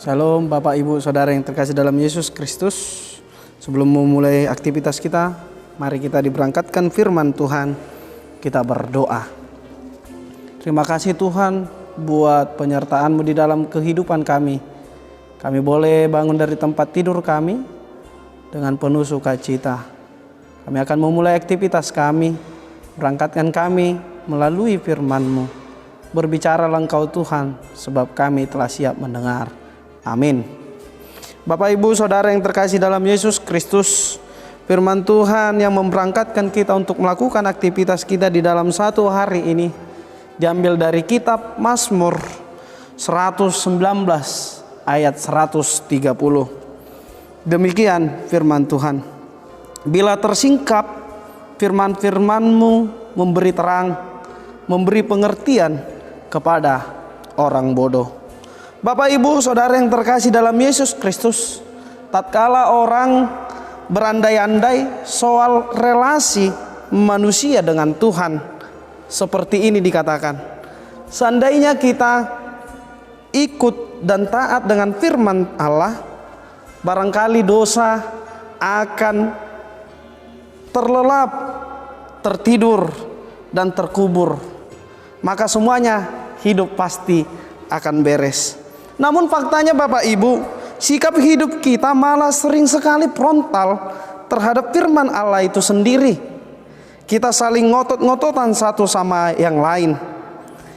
Shalom Bapak Ibu Saudara yang terkasih dalam Yesus Kristus. Sebelum memulai aktivitas kita, mari kita diberangkatkan firman Tuhan. Kita berdoa. Terima kasih Tuhan buat penyertaan-Mu di dalam kehidupan kami. Kami boleh bangun dari tempat tidur kami dengan penuh sukacita. Kami akan memulai aktivitas kami. Berangkatkan kami melalui firman-Mu. Berbicaralah Engkau Tuhan, sebab kami telah siap mendengar. Amin. Bapak Ibu Saudara yang terkasih dalam Yesus Kristus, firman Tuhan yang memberangkatkan kita untuk melakukan aktivitas kita di dalam satu hari ini diambil dari kitab Mazmur 119 ayat 130. Demikian firman Tuhan. Bila tersingkap firman-firman-Mu memberi terang, memberi pengertian kepada orang bodoh. Bapak Ibu Saudara yang terkasih dalam Yesus Kristus, tatkala orang berandai-andai soal relasi manusia dengan Tuhan, seperti ini dikatakan, seandainya kita ikut dan taat dengan firman Allah, barangkali dosa akan terlelap, tertidur, dan terkubur. Maka semuanya hidup pasti akan beres. Namun faktanya Bapak Ibu, sikap hidup kita malah sering sekali frontal terhadap firman Allah itu sendiri. Kita saling ngotot-ngototan satu sama yang lain.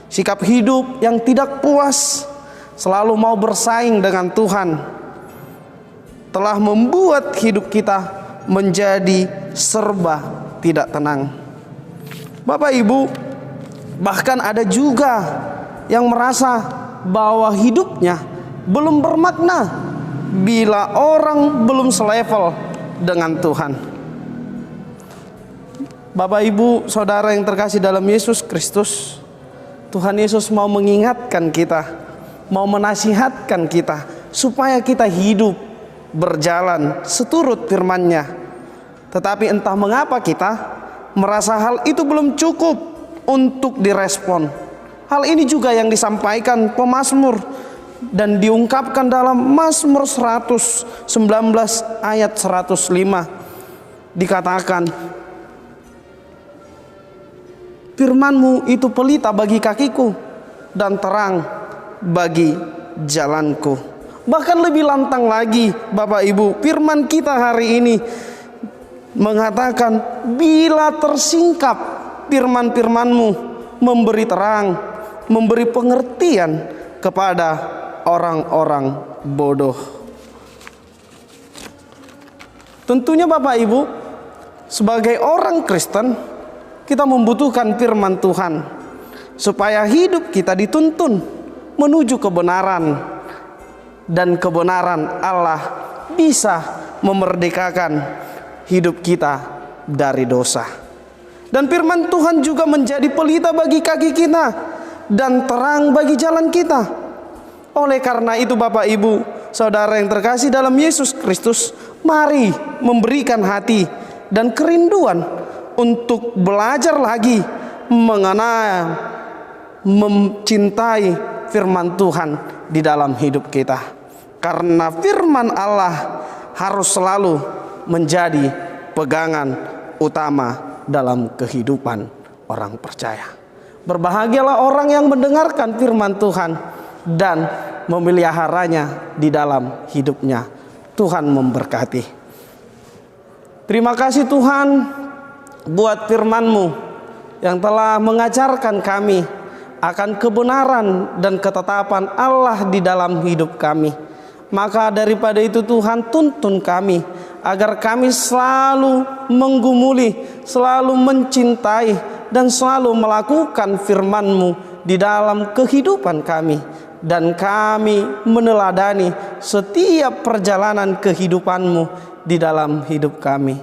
Sikap hidup yang tidak puas, selalu mau bersaing dengan Tuhan, telah membuat hidup kita menjadi serba tidak tenang. Bapak Ibu, bahkan ada juga yang merasa bahwa hidupnya belum bermakna bila orang belum selevel dengan Tuhan. Bapak Ibu Saudara yang terkasih dalam Yesus Kristus, Tuhan Yesus mau mengingatkan kita, mau menasihatkan kita supaya kita hidup berjalan seturut firman-Nya. Tetapi entah mengapa kita merasa hal itu belum cukup untuk direspon. Hal ini juga yang disampaikan pemazmur dan diungkapkan dalam Mazmur 119 ayat 105. Dikatakan, firman-Mu itu pelita bagi kakiku dan terang bagi jalanku. Bahkan lebih lantang lagi Bapak Ibu, firman kita hari ini mengatakan, bila tersingkap firman-firman-Mu memberi terang, memberi pengertian kepada orang-orang bodoh. Tentunya Bapak Ibu, sebagai orang Kristen, kita membutuhkan firman Tuhan supaya hidup kita dituntun menuju kebenaran, dan kebenaran Allah bisa memerdekakan hidup kita dari dosa. Dan firman Tuhan juga menjadi pelita bagi kaki kita dan terang bagi jalan kita. Oleh karena itu Bapak Ibu Saudara yang terkasih dalam Yesus Kristus, mari memberikan hati dan kerinduan untuk belajar lagi mengenai, mencintai firman Tuhan di dalam hidup kita. Karena firman Allah harus selalu menjadi pegangan utama dalam kehidupan orang percaya. Berbahagialah orang yang mendengarkan firman Tuhan dan memeliharanya di dalam hidupnya. Tuhan memberkati. Terima kasih Tuhan buat firman-Mu yang telah mengajarkan kami akan kebenaran dan ketetapan Allah di dalam hidup kami. Maka daripada itu Tuhan, tuntun kami agar kami selalu menggumuli, selalu mencintai, dan selalu melakukan firman-Mu di dalam kehidupan kami. Dan kami meneladani setiap perjalanan kehidupan-Mu di dalam hidup kami.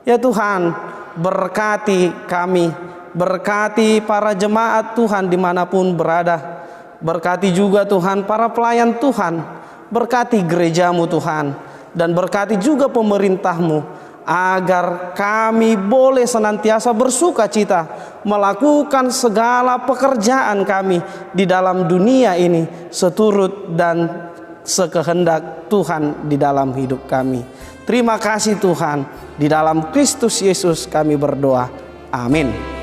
Ya Tuhan, berkati kami, berkati para jemaat Tuhan dimanapun berada. Berkati juga Tuhan para pelayan Tuhan, berkati gereja-Mu Tuhan, dan berkati juga pemerintah-Mu, agar kami boleh senantiasa bersuka cita melakukan segala pekerjaan kami di dalam dunia ini seturut dan sekehendak Tuhan di dalam hidup kami. Terima kasih Tuhan, di dalam Kristus Yesus kami berdoa. Amin.